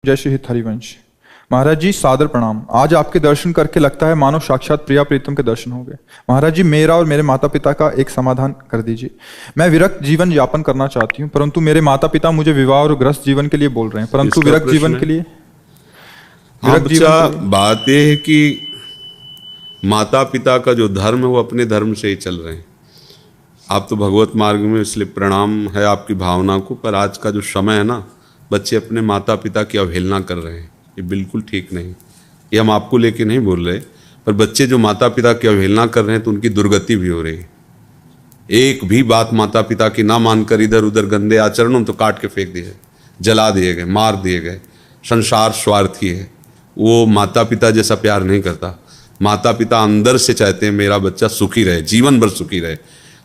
जय श्री हित हरिवंश। महाराज जी सादर प्रणाम। आज आपके दर्शन करके लगता है मानो साक्षात प्रिया प्रीतम के दर्शन हो गए। महाराज जी मेरा और मेरे माता पिता का एक समाधान कर दीजिए। मैं विरक्त जीवन यापन करना चाहती हूँ, परंतु मेरे माता पिता मुझे विवाह और ग्रस्त जीवन के लिए बोल रहे हैं, परंतु विरक्त जीवन के लिए बात यह है कि माता पिता का जो धर्म है वो अपने धर्म से ही चल रहे हैं। आप तो भगवत मार्ग में, इसलिए प्रणाम है आपकी भावना को। पर आज का जो समय है ना, बच्चे अपने माता पिता की अवहेलना कर रहे हैं, ये बिल्कुल ठीक नहीं। ये हम आपको लेके नहीं बोल रहे, पर बच्चे जो माता पिता की अवहेलना कर रहे हैं तो उनकी दुर्गति भी हो रही है। एक भी बात माता पिता की ना मानकर इधर उधर गंदे आचरणों तो काट के फेंक दिए, जला दिए गए, मार दिए गए। संसार स्वार्थी है, वो माता पिता जैसा प्यार नहीं करता। माता पिता अंदर से चाहते हैं मेरा बच्चा सुखी रहे, जीवन भर सुखी रहे।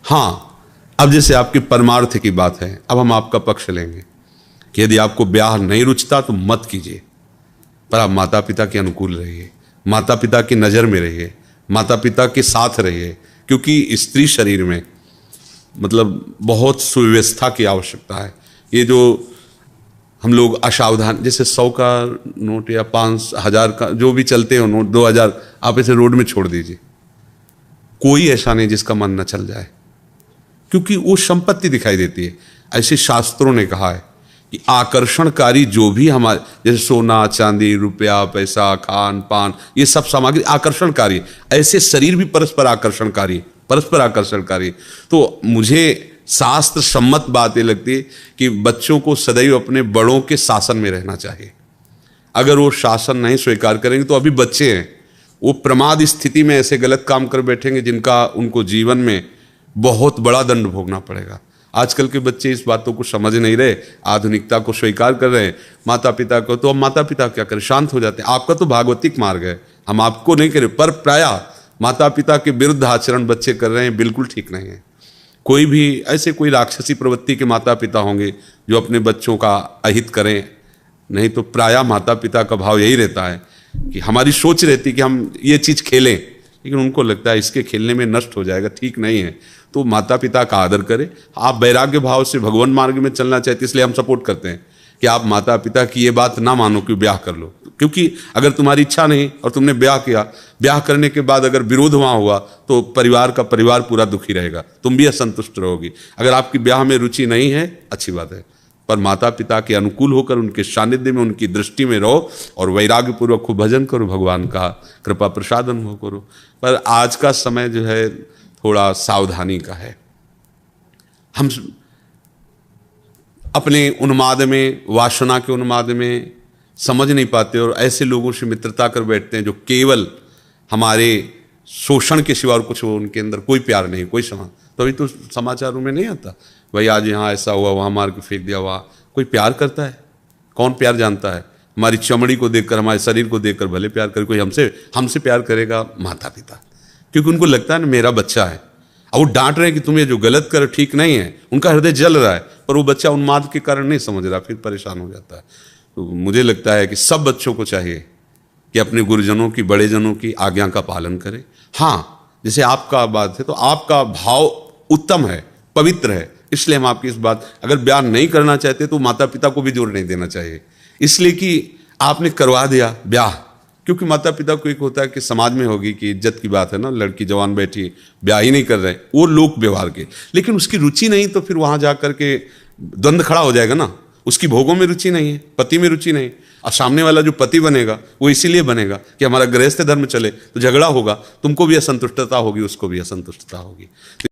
हाँ, अब जैसे आपकी परमार्थ की बात है, अब हम आपका पक्ष लेंगे कि यदि आपको ब्याह नहीं रुचता तो मत कीजिए, पर आप माता पिता के अनुकूल रहिए, माता पिता की नज़र में रहिए, माता पिता के साथ रहिए। क्योंकि स्त्री शरीर में मतलब बहुत सुव्यवस्था की आवश्यकता है। ये जो हम लोग असावधान, जैसे 100 का नोट या 5,000 का जो भी चलते हो नोट, 2,000 आप इसे रोड में छोड़ दीजिए, कोई ऐसा नहीं जिसका मन न चल जाए, क्योंकि वो संपत्ति दिखाई देती है। ऐसे शास्त्रों ने कहा है कि आकर्षणकारी जो भी हमारे, जैसे सोना चांदी रुपया पैसा खान पान, ये सब सामग्री आकर्षणकारी, ऐसे शरीर भी परस्पर आकर्षणकारी, परस्पर आकर्षणकारी। तो मुझे शास्त्र सम्मत बात ये लगती है कि बच्चों को सदैव अपने बड़ों के शासन में रहना चाहिए। अगर वो शासन नहीं स्वीकार करेंगे तो अभी बच्चे हैं, वो प्रमाद स्थिति में ऐसे गलत काम कर बैठेंगे जिनका उनको जीवन में बहुत बड़ा दंड भोगना पड़ेगा। आजकल के बच्चे इस बातों को समझ नहीं रहे, आधुनिकता को स्वीकार कर रहे हैं, माता पिता को। तो अब माता पिता क्या करें, शांत हो जाते हैं। आपका तो भागवतिक मार्ग है, हम आपको नहीं करें, पर प्रायः माता पिता के विरुद्ध आचरण बच्चे कर रहे हैं, बिल्कुल ठीक नहीं है। कोई भी ऐसे कोई राक्षसी प्रवृत्ति के माता पिता होंगे जो अपने बच्चों का अहित करें, नहीं तो प्रायः माता पिता का भाव यही रहता है कि हमारी सोच रहती है कि हम ये चीज़ खेलें, लेकिन उनको लगता है इसके खेलने में नष्ट हो जाएगा, ठीक नहीं है। तो माता पिता का आदर करें। आप वैराग्य भाव से भगवान मार्ग में चलना चाहते, इसलिए हम सपोर्ट करते हैं कि आप माता पिता की ये बात ना मानो कि ब्याह कर लो। क्योंकि अगर तुम्हारी इच्छा नहीं और तुमने ब्याह किया, ब्याह करने के बाद अगर विरोध वहाँ हुआ तो परिवार का परिवार पूरा दुखी रहेगा, तुम भी असंतुष्ट रहोगी। अगर आपकी ब्याह में रुचि नहीं है, अच्छी बात है, पर माता पिता के अनुकूल होकर उनके सानिध्य में, उनकी दृष्टि में रहो और वैराग्यपूर्वक खूब भजन करो, भगवान का कृपा प्रसाद अनुभव करो। पर आज का समय जो है थोड़ा सावधानी का है। हम अपने उन्माद में, वासना के उन्माद में समझ नहीं पाते और ऐसे लोगों से मित्रता कर बैठते हैं जो केवल हमारे शोषण के सिवा और कुछ, उनके अंदर कोई प्यार नहीं, कोई समान। तो अभी तो समाचारों में नहीं आता भाई आज यहाँ ऐसा हुआ, वहाँ मार के फेंक दिया, वहाँ कोई प्यार करता है? कौन प्यार जानता है? हमारी चमड़ी को देखकर, हमारे शरीर को देखकर भले प्यार करे। कोई हमसे प्यार करेगा? माता पिता, क्योंकि उनको लगता है ना मेरा बच्चा है। और वो डांट रहे हैं कि तुम ये जो गलत करो ठीक नहीं है, उनका हृदय जल रहा है, पर वो बच्चा उन्माद के कारण नहीं समझ रहा, फिर परेशान हो जाता है। तो मुझे लगता है कि सब बच्चों को चाहिए कि अपने गुरुजनों की, बड़े जनों की आज्ञा का पालन करें। हाँ, जैसे आपका बात है तो आपका भाव उत्तम है, पवित्र है, इसलिए हम आपकी इस बात, अगर ब्याह नहीं करना चाहते तो माता पिता को भी जोर नहीं देना चाहिए, इसलिए कि आपने करवा दिया ब्याह। क्योंकि माता पिता को एक होता है कि समाज में होगी कि इज्जत की बात है ना, लड़की जवान बैठी ब्याह ही नहीं कर रहे, वो लोक व्यवहार के, लेकिन उसकी रुचि नहीं तो फिर वहाँ जा कर के द्वंद्व खड़ा हो जाएगा ना। उसकी भोगों में रुचि नहीं है, पति में रुचि नहीं, और सामने वाला जो पति बनेगा वो इसीलिए बनेगा कि हमारा गृहस्थ धर्म चले, तो झगड़ा होगा, तुमको भी असंतुष्टता होगी, उसको भी असंतुष्टता होगी।